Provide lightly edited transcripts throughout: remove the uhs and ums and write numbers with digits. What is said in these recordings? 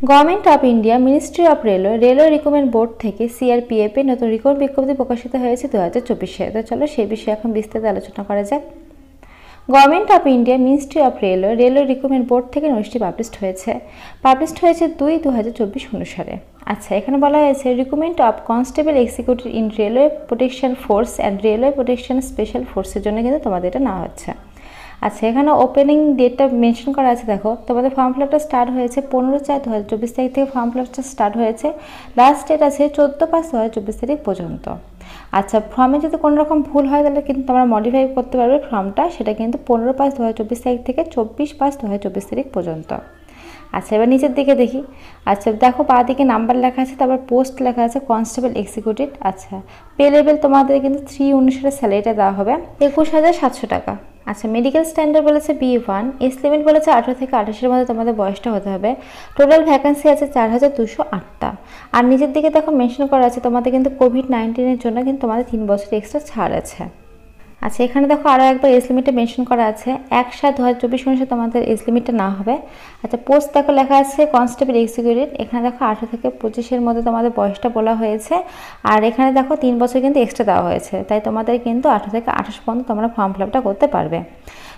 Government of India ministry of railway recruitment board থেকে CRPF এর নতুন রিক্রুটমেন্ট বিজ্ঞপ্তি প্রকাশিত হয়েছে 2024 সালে। তো চলো সেই বিষয়ে এখন বিস্তারিত আলোচনা করা যাক। Government of India ministry of railway recruitment board থেকে নোটিশটি পাবলিশড হয়েছে 2/2024 অনুসারে। আচ্ছা, এখানে বলা হয়েছে recruitment of constable executive in railway protection force and railway protection special ফোর্সের জন্য কিন্তু তোমাদের এটা নেওয়া হচ্ছে। আচ্ছা, এখানে ওপেনিং ডেটটা মেনশন করা আছে। দেখো, তোমাদের ফর্ম ফিল আপটা স্টার্ট হয়েছে 15/4/2024 তারিখ থেকে ফর্ম ফিল আপটা স্টার্ট হয়েছে। লাস্ট ডেট আছে 14/5/2024 তারিখ পর্যন্ত। আচ্ছা, ফর্মে যদি কোনো রকম ভুল হয় তাহলে কিন্তু তোমরা মডিফাই করতে পারবে ফর্মটা, সেটা কিন্তু 15/5/2024 তারিখ থেকে 24/5/2024 তারিখ পর্যন্ত। আচ্ছা, এবার নিচের দিকে দেখি। আচ্ছা দেখো, বাঁ দিকে নাম্বার লেখা আছে, তারপর পোস্ট লেখা আছে কনস্টেবল এক্সিকিউটিভ। আচ্ছা, পে লেভেল তোমাদের কিন্তু 3 অনুসারে স্যালারিটা দেওয়া হবে 21,700 টাকা। আচ্ছা, মেডিকেল স্ট্যান্ডার্ড বলেছে B1, এজ লিমিট বলেছে 18 থেকে 28-এর মধ্যে তোমাদের বয়সটা হতে হবে। টোটাল ভ্যাকেন্সি আছে 4,208টা। আর নিচের দিকে দেখো মেনশন করা আছে তোমাদের কিন্তু কোভিড-19-এর জন্য কিন্তু তোমাদের 3 বছর এক্সট্রা ছাড় আছে। আচ্ছা, এখানে দেখো আরও একবার এজ লিমিটে মেনশন করা আছে 1/7/2024 অনুসারে তোমাদের এজ লিমিটটা না হবে। আচ্ছা, পোস্ট দেখো লেখা আছে কনস্টেবল এক্সিকিউটিভ। এখানে দেখো 18 থেকে 25-এর মধ্যে তোমাদের বয়সটা বলা হয়েছে। আর এখানে দেখো 3 বছর কিন্তু এক্সট্রা দেওয়া হয়েছে, তাই তোমাদের কিন্তু 18 থেকে 28 পর্যন্ত তোমরা ফর্ম ফিল আপটা করতে পারবে।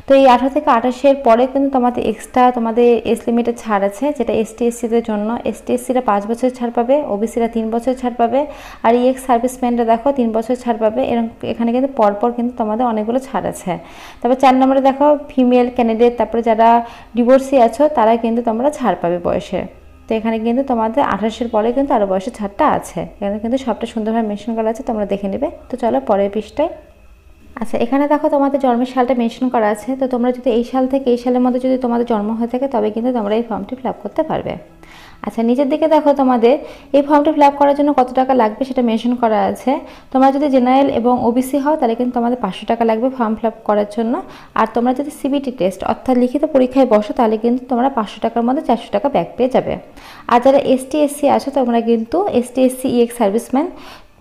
তো এই 18 থেকে 28-এর পরে কিন্তু তোমাদের এক্সট্রা তোমাদের এজ লিমিটে ছাড় আছে, যেটা ST/SC-দের জন্য। ST/SC-রা 5 বছরের ছাড় পাবে, OBC-রা 3 বছরের ছাড় পাবে, আর EX সার্ভিসম্যানরা দেখো 3 বছর ছাড় পাবে। এরকম এখানে কিন্তু পরপর কিন্তু তোমাদের অনেকগুলো ছাড় আছে। তারপর 4 নম্বরে দেখো ফিমেল ক্যান্ডিডেট, তারপরে যারা ডিভোর্সি আছো তারা কিন্তু তোমরা ছাড় পাবে বয়সে। তো এখানে কিন্তু তোমাদের 28-এর পরে কিন্তু আরও বয়সের ছাড়টা আছে। এখানে কিন্তু সবটা সুন্দরভাবে মেনশন করা আছে, তোমরা দেখে নেবে। তো চলো পরের পৃষ্ঠায়। আচ্ছা, এখানে দেখো তোমাদের জন্মের সালটা মেনশন করা আছে। তো তোমরা যদি এই সাল থেকে এই সালের মধ্যে যদি তোমাদের জন্ম হয়ে থাকে তবে কিন্তু তোমরা এই ফর্মটি ফিল আপ করতে পারবে। আচ্ছা, নিচের দিকে দেখো তোমাদের এই ফর্মটি ফিল আপ করার জন্য কত টাকা লাগবে সেটা মেনশন করা আছে। তোমরা যদি জেনারেল এবং OBC হও তাহলে কিন্তু তোমাদের 500 টাকা লাগবে ফর্ম ফিল আপ করার জন্য। আর তোমরা যদি CBT টেস্ট অর্থাৎ লিখিত পরীক্ষায় বসো তাহলে কিন্তু তোমরা 500 টাকার মধ্যে 400 টাকা ব্যাক পেয়ে যাবে। আর যারা ST/SC আছো তোমরা কিন্তু ST/SC EX সার্ভিসম্যান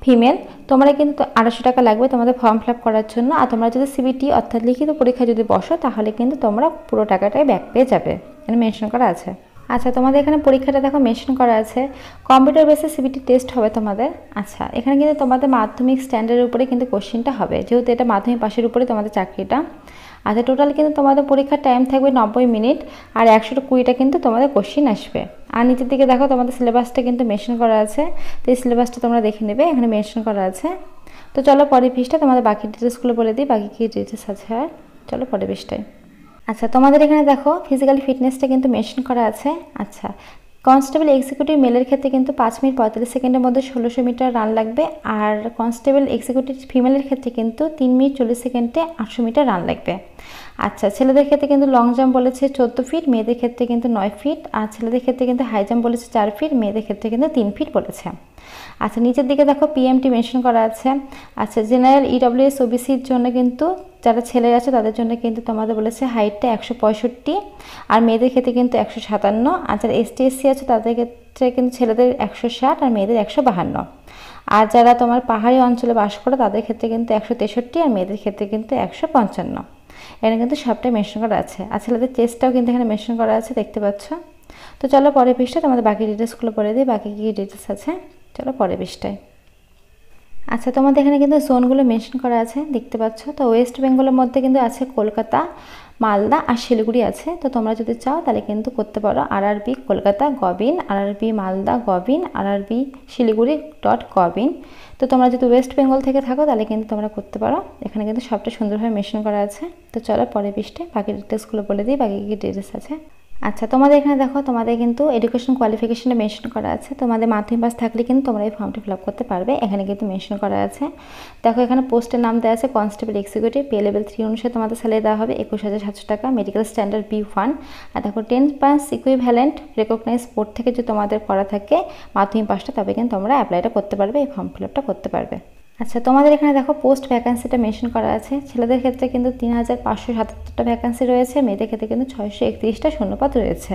ফিমেল, তোমরা কিন্তু 250 টাকা লাগবে তোমাদের ফর্ম ফিল আপ করার জন্য। আর তোমরা যদি CBT অর্থাৎ লিখিত পরীক্ষা যদি বসো তাহলে কিন্তু তোমরা পুরো টাকাটাই ব্যাক পেয়ে যাবে, এখানে মেনশন করা আছে। আচ্ছা, তোমাদের এখানে পরীক্ষাটা দেখো মেনশন করা আছে কম্পিউটার বেসে CBT টেস্ট হবে তোমাদের। আচ্ছা, এখানে কিন্তু তোমাদের মাধ্যমিক স্ট্যান্ডার্ডের উপরে কিন্তু কোশ্চেনটা হবে, যেহেতু এটা মাধ্যমিক পাশের উপরে তোমাদের চাকরিটা। আচ্ছা, টোটাল কিন্তু তোমাদের পরীক্ষার টাইম থাকবে 90 মিনিট, আর 120টা কিন্তু তোমাদের কোশ্চেন আসবে। আর নিচের দিকে দেখো তোমাদের সিলেবাসটা কিন্তু মেনশন করা আছে, তো এই সিলেবাসটা তোমরা দেখে নেবে, এখানে মেনশন করা আছে। তো চলো পরের পৃষ্ঠা, তোমাদের বাকি ডিটেলসগুলো বলে দিই, বাকি কী ডিটেলস আছে। আর চলো পরের পৃষ্ঠায়। আচ্ছা, তোমাদের এখানে দেখো ফিজিক্যালি ফিটনেসটা কিন্তু মেনশন করা আছে। আচ্ছা, কনস্টেবল এক্সিকিউটিভ মেলের ক্ষেত্রে কিন্তু 5 মিনিট 45 সেকেন্ডের মধ্যে 1600 মিটার রান লাগবে। আর কনস্টেবল এক্সিকিউটিভ ফিমেলের ক্ষেত্রে কিন্তু 3 মিনিট 40 সেকেন্ডে 800 মিটার রান লাগবে। আচ্ছা, ছেলেদের ক্ষেত্রে কিন্তু লং জাম্প বলেছে 14 ফিট, মেয়েদের ক্ষেত্রে কিন্তু 9 ফিট। আর ছেলেদের ক্ষেত্রে কিন্তু হাই জাম্প বলেছে 4 ফিট, মেয়েদের ক্ষেত্রে কিন্তু 3 ফিট বলেছে। আচ্ছা, নিচের দিকে দেখো PMT মেনশন করা আছে। আচ্ছা, জেনারেল EWS OBCর জন্য কিন্তু যারা ছেলেরা আছে তাদের জন্য কিন্তু তোমাদের বলেছে হাইটটা 165, আর মেয়েদের ক্ষেত্রে কিন্তু 157। আর যারা ST/SC আছে তাদের ক্ষেত্রে কিন্তু ছেলেদের 160 আর মেয়েদের 152। আর যারা তোমার পাহাড়ি অঞ্চলে বাস করে তাদের ক্ষেত্রে কিন্তু 163, আর মেয়েদের ক্ষেত্রে কিন্তু 155। এখানে কিন্তু সবটাই মেনশন করা আছে। আর ছেলেদের চেস্টটাও কিন্তু এখানে মেনশন করা আছে, দেখতে পাচ্ছ। তো চলো পরের পৃষ্ঠায় তোমাদের বাকি ডিটেলসগুলো পড়ে দিই, বাকি কী ডিটেলস আছে। চলো পরের পৃষ্ঠায়। আচ্ছা, তোমাদের এখানে কিন্তু জোনগুলো মেনশন করা আছে, দেখতে পাচ্ছ। তো ওয়েস্ট বেঙ্গলের মধ্যে কিন্তু আছে কলকাতা, মালদা আর শিলিগুড়ি আছে। তো তোমরা যদি চাও তাহলে কিন্তু করতে পারো RRB Kolkata gov.in, RRB Malda gov.in, RRB Siliguri .gov/in। তো তোমরা যদি ওয়েস্ট বেঙ্গল থেকে থাকো তাহলে কিন্তু তোমরা করতে পারো, এখানে কিন্তু সবটা সুন্দরভাবে মেনশন করা আছে। তো চলো পরের পৃষ্ঠায় বাকি ডিটেলসগুলো বলে দিই, বাকি কী ডিটেলস আছে। আচ্ছা, তোমাদের এখানে দেখো তোমাদের কিন্তু এডুকেশন কোয়ালিফিকেশনে মেনশন করা আছে। তোমাদের মাধ্যমিক পাস থাকলে কিন্তু তোমরা এই ফর্মটি ফিল আপ করতে পারবে, এখানে কিন্তু মেনশন করা আছে। দেখো এখানে পোস্টের নাম দেওয়া আছে কনস্টেবল এক্সিকিউটিভ, পে লেভেল 3 অনুসারে তোমাদের স্যালারি দেওয়া হবে 21,700 টাকা, মেডিকেল স্ট্যান্ডার্ড B1। আর দেখো 10 পাস ইকুইভ্যালেন্ট রেকগনাইজ বোর্ড থেকে যদি তোমাদের করা থাকে মাধ্যমিক পাসটা, তবে কিন্তু তোমরা অ্যাপ্লাইটা করতে পারবে, এই ফর্ম ফিল আপটা করতে পারবে। আচ্ছা, তোমাদের এখানে দেখো পোস্ট ভ্যাকান্সিটা মেনশন করা আছে। ছেলেদের ক্ষেত্রে কিন্তু 3,577টা ভ্যাকান্সি রয়েছে, মেয়েদের ক্ষেত্রে কিন্তু 631টা শূন্যপদ রয়েছে।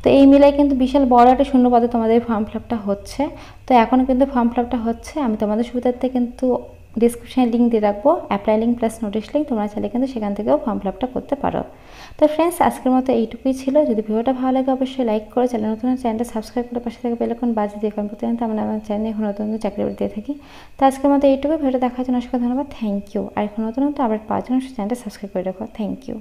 তো এই মিলাই কিন্তু বিশাল বড় একটা শূন্যপদে তোমাদের ফর্ম ফিল আপটা হচ্ছে। তো এখনও কিন্তু ফর্ম ফিল আপটা হচ্ছে, আমি তোমাদের সুবিধার্থে কিন্তু ডিসক্রিপশানে লিঙ্ক দিয়ে রাখবো, apply link plus notice link, তোমরা চাইলে কিন্তু সেখান থেকেও ফর্ম ফিল আপটা করতে পারো। তো ফ্রেন্ডস, আজকের মতো এইটুকুই ছিল। যদি ভিডিওটা ভালো লাগে অবশ্যই লাইক করে, চ্যানেল নতুন চ্যানেলটা সাবস্ক্রাইব করে পাশে থেকে বেল আইকন বাজিয়ে দিয়ে, কারণ প্রতিদিন আমরা আমার চ্যানেলে এখন নতুন নতুন চাকরি দিয়ে থাকি। তো আজকের মতো এইটুকুই। ভিডিওটা দেখার জন্য অসংখ্য ধন্যবাদ, থ্যাংক ইউ। আর এখন নতুন নতুন আপডেট পাওয়ার জন্য চ্যানেলটা সাবস্ক্রাইব করে রাখো, থ্যাংক ইউ।